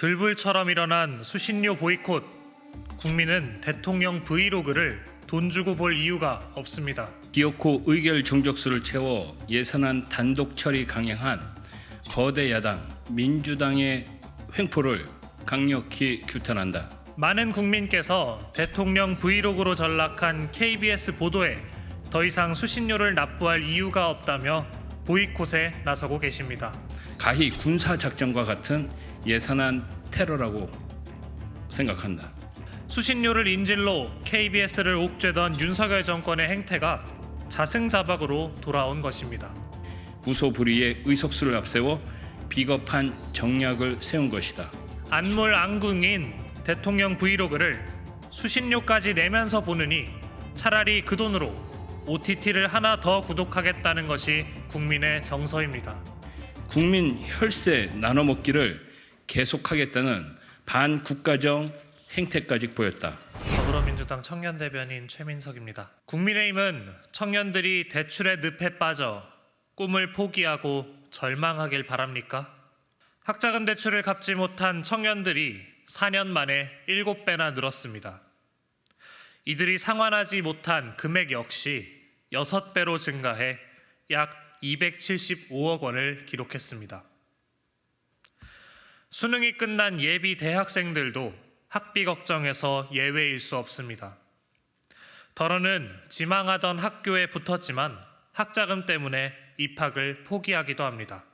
들불처럼 일어난 수신료 보이콧. 국민은 대통령 브이로그를 돈 주고 볼 이유가 없습니다. 기어코 의결 정족수를 채워 예산안 단독 처리 강행한 거대 야당 민주당의 횡포를 강력히 규탄한다. 많은 국민께서 대통령 브이로그로 전락한 KBS 보도에 더 이상 수신료를 납부할 이유가 없다며 보이콧에 나서고 계십니다. 가히 군사작전과 같은 예산안 테러라고 생각한다. 수신료를 인질로 KBS를 옥죄던 윤석열 정권의 행태가 자승자박으로 돌아온 것입니다. 무소불위의 의석수를 앞세워 비겁한 정략을 세운 것이다. 안물안궁인 대통령 브이로그를 수신료까지 내면서 보느니 차라리 그 돈으로 OTT를 하나 더 구독하겠다는 것이 국민의 정서입니다. 국민 혈세 나눠먹기를 계속하겠다는 반국가적 행태까지 보였다. 더불어민주당 청년대변인 최민석입니다. 국민의힘은 청년들이 대출의 늪에 빠져 꿈을 포기하고 절망하길 바랍니까? 학자금 대출을 갚지 못한 청년들이 4년 만에 7배나 늘었습니다. 이들이 상환하지 못한 금액 역시 6배로 증가해 약 275억 원을 기록했습니다. 수능이 끝난 예비 대학생들도 학비 걱정에서 예외일 수 없습니다. 더러는 지망하던 학교에 붙었지만 학자금 때문에 입학을 포기하기도 합니다.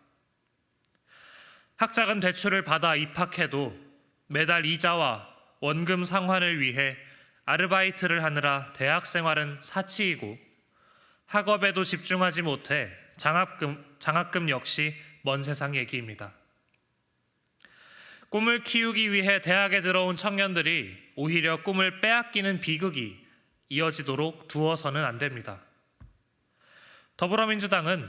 학자금 대출을 받아 입학해도 매달 이자와 원금 상환을 위해 아르바이트를 하느라 대학 생활은 사치이고 학업에도 집중하지 못해 장학금 역시 먼 세상 얘기입니다. 꿈을 키우기 위해 대학에 들어온 청년들이 오히려 꿈을 빼앗기는 비극이 이어지도록 두어서는 안 됩니다. 더불어민주당은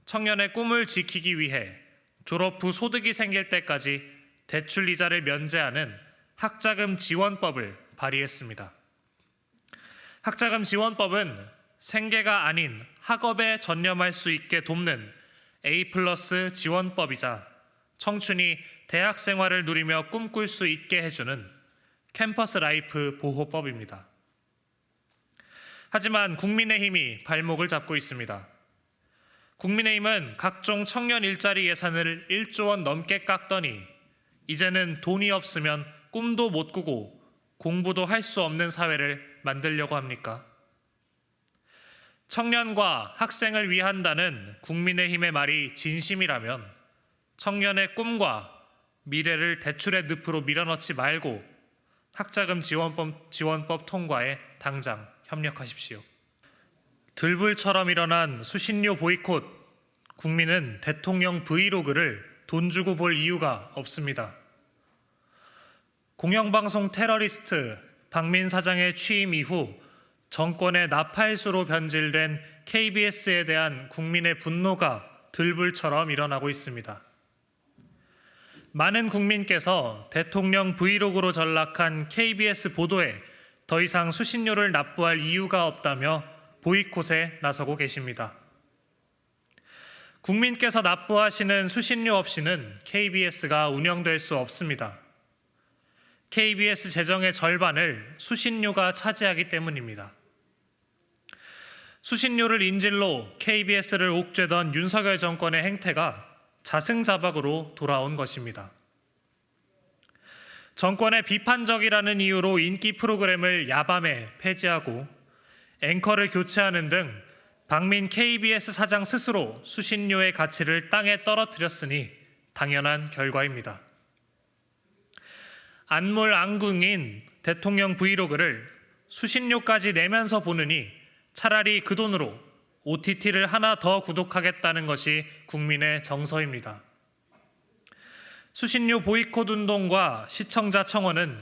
청년의 꿈을 지키기 위해 졸업 후 소득이 생길 때까지 대출 이자를 면제하는 학자금 지원법을 발의했습니다. 학자금 지원법은 생계가 아닌 학업에 전념할 수 있게 돕는 A+ 지원법이자 청춘이 대학 생활을 누리며 꿈꿀 수 있게 해주는 캠퍼스 라이프 보호법입니다. 하지만 국민의힘이 발목을 잡고 있습니다. 국민의힘은 각종 청년 일자리 예산을 1조 원 넘게 깎더니 이제는 돈이 없으면 꿈도 못 꾸고 공부도 할 수 없는 사회를 만들려고 합니까? 청년과 학생을 위한다는 국민의힘의 말이 진심이라면 청년의 꿈과 미래를 대출의 늪으로 밀어넣지 말고 학자금 지원법 통과에 당장 협력하십시오. 들불처럼 일어난 수신료 보이콧. 국민은 대통령 브이로그를 돈 주고 볼 이유가 없습니다. 공영방송 테러리스트 박민 사장의 취임 이후 정권의 나팔수로 변질된 KBS에 대한 국민의 분노가 들불처럼 일어나고 있습니다. 많은 국민께서 대통령 브이로그로 전락한 KBS 보도에 더 이상 수신료를 납부할 이유가 없다며 보이콧에 나서고 계십니다. 국민께서 납부하시는 수신료 없이는 KBS가 운영될 수 없습니다. KBS 재정의 절반을 수신료가 차지하기 때문입니다. 수신료를 인질로 KBS를 옥죄던 윤석열 정권의 행태가 자승자박으로 돌아온 것입니다. 정권의 비판적이라는 이유로 인기 프로그램을 야밤에 폐지하고 앵커를 교체하는 등 박민 KBS 사장 스스로 수신료의 가치를 땅에 떨어뜨렸으니 당연한 결과입니다. 안물안궁인 대통령 브이로그를 수신료까지 내면서 보느니 차라리 그 돈으로 OTT를 하나 더 구독하겠다는 것이 국민의 정서입니다. 수신료 보이콧 운동과 시청자 청원은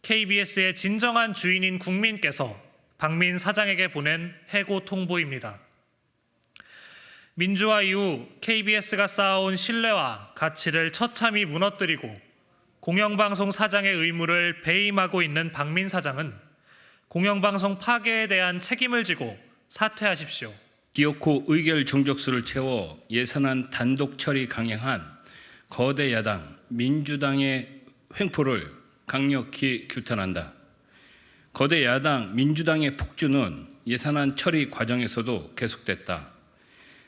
KBS의 진정한 주인인 국민께서 박민 사장에게 보낸 해고 통보입니다. 민주화 이후 KBS가 쌓아온 신뢰와 가치를 처참히 무너뜨리고 공영방송 사장의 의무를 배임하고 있는 박민 사장은 공영방송 파괴에 대한 책임을 지고 사퇴하십시오. 기어코 의결 정족수를 채워 예산안 단독 처리 강행한 거대 야당 민주당의 횡포를 강력히 규탄한다. 거대 야당 민주당의 폭주는 예산안 처리 과정에서도 계속됐다.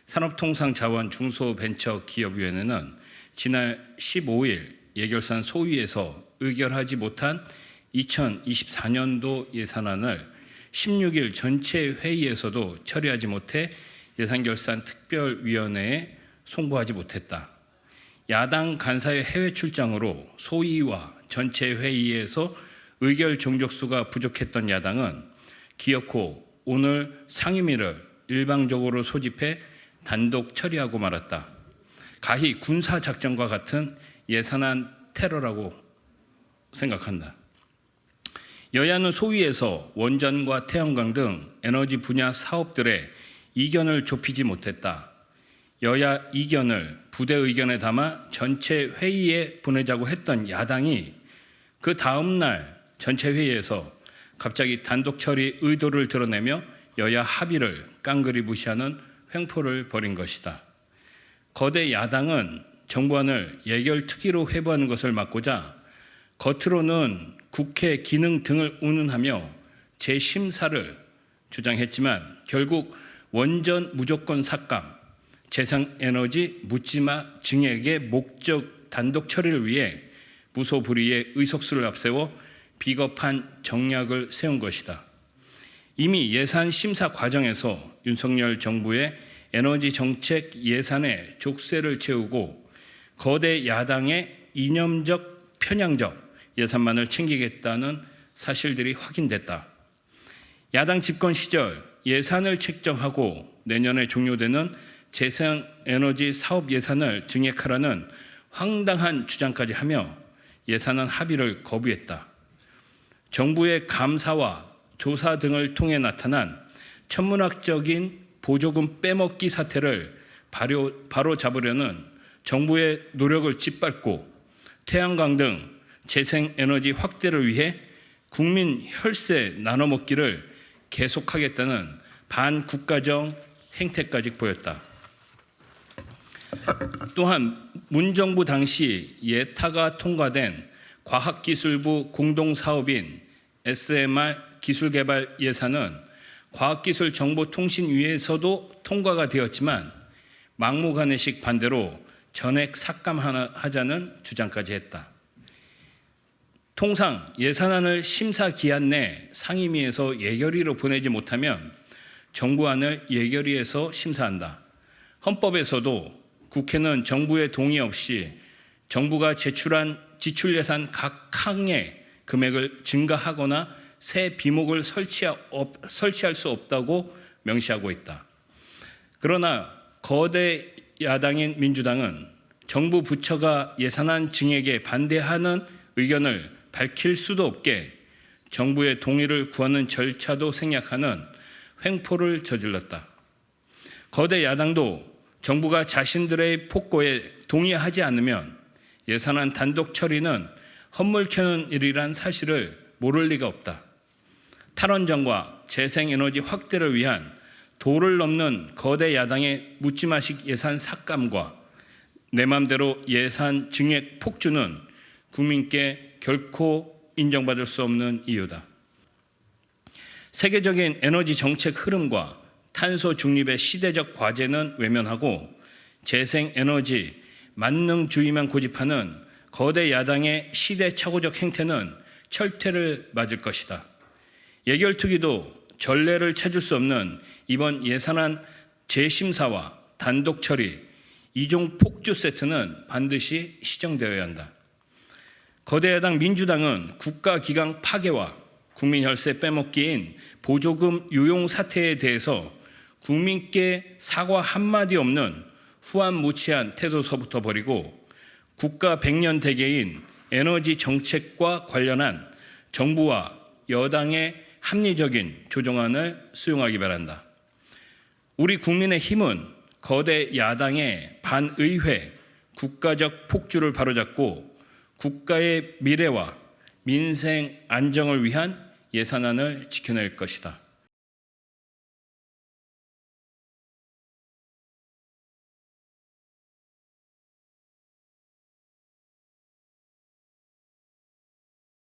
산업통상자원중소벤처기업위원회는 지난 15일 예결산 소위에서 의결하지 못한 2024년도 예산안을 16일 전체 회의에서도 처리하지 못해 예산결산특별위원회에 송부하지 못했다. 야당 간사의 해외 출장으로 소위와 전체 회의에서 의결 정족수가 부족했던 야당은 기어코 오늘 상임위를 일방적으로 소집해 단독 처리하고 말았다. 가히 군사작전과 같은 예산안 테러라고 생각한다. 여야는 소위에서 원전과 태양광 등 에너지 분야 사업들의 이견을 좁히지 못했다. 여야 이견을 부대 의견에 담아 전체 회의에 보내자고 했던 야당이 그 다음 날 전체 회의에서 갑자기 단독 처리 의도를 드러내며 여야 합의를 깡그리 무시하는 횡포를 벌인 것이다. 거대 야당은 정부안을 예결특위로 회부하는 것을 막고자 겉으로는 국회 기능 등을 운운하며 재심사를 주장했지만 결국 원전 무조건 삭감, 재생에너지 묻지마 증액의 목적 단독 처리를 위해 무소불위의 의석수를 앞세워 비겁한 정략을 세운 것이다. 이미 예산 심사 과정에서 윤석열 정부의 에너지 정책 예산에 족쇄를 채우고 거대 야당의 이념적 편향적 예산만을 챙기겠다는 사실들이 확인됐다. 야당 집권 시절 예산을 책정하고 내년에 종료되는 재생에너지 사업 예산을 증액하라는 황당한 주장까지 하며 예산안 합의를 거부했다. 정부의 감사와 조사 등을 통해 나타난 천문학적인 보조금 빼먹기 사태를 바로 잡으려는 정부의 노력을 짓밟고 태양광 등 재생에너지 확대를 위해 국민 혈세 나눠먹기를 계속하겠다는 반국가적 행태까지 보였다. 또한 문정부 당시 예타가 통과된 과학기술부 공동사업인 SMR 기술개발 예산은 과학기술정보통신위에서도 통과가 되었지만 막무가내식 반대로 전액 삭감하자는 주장까지 했다. 통상 예산안을 심사 기한 내 상임위에서 예결위로 보내지 못하면 정부안을 예결위에서 심사한다. 헌법에서도 국회는 정부의 동의 없이 정부가 제출한 지출 예산 각 항의 금액을 증가하거나 새 비목을 설치할 수 없다고 명시하고 있다. 그러나 거대 야당인 민주당은 정부 부처가 예산안 증액에 반대하는 의견을 밝힐 수도 없게 정부의 동의를 구하는 절차도 생략하는 횡포를 저질렀다. 거대 야당도 정부가 자신들의 폭거에 동의하지 않으면 예산안 단독 처리는 헛물 켜는 일이란 사실을 모를 리가 없다. 탈원전과 재생에너지 확대를 위한 도를 넘는 거대 야당의 묻지마식 예산 삭감과 내 맘대로 예산 증액 폭주는 국민께 결코 인정받을 수 없는 이유다. 세계적인 에너지 정책 흐름과 탄소 중립의 시대적 과제는 외면하고 재생에너지 만능주의만 고집하는 거대 야당의 시대착오적 행태는 철퇴를 맞을 것이다. 예결특위도 전례를 찾을 수 없는 이번 예산안 재심사와 단독 처리, 이종 폭주 세트는 반드시 시정되어야 한다. 거대 야당 민주당은 국가기강 파괴와 국민 혈세 빼먹기인 보조금 유용 사태에 대해서 국민께 사과 한마디 없는 후안무치한 태도서부터 버리고 국가 100년 대계인 에너지 정책과 관련한 정부와 여당의 합리적인 조정안을 수용하기 바란다. 우리 국민의 힘은 거대 야당의 반의회 국가적 폭주를 바로잡고 국가의 미래와 민생 안정을 위한 예산안을 지켜낼 것이다.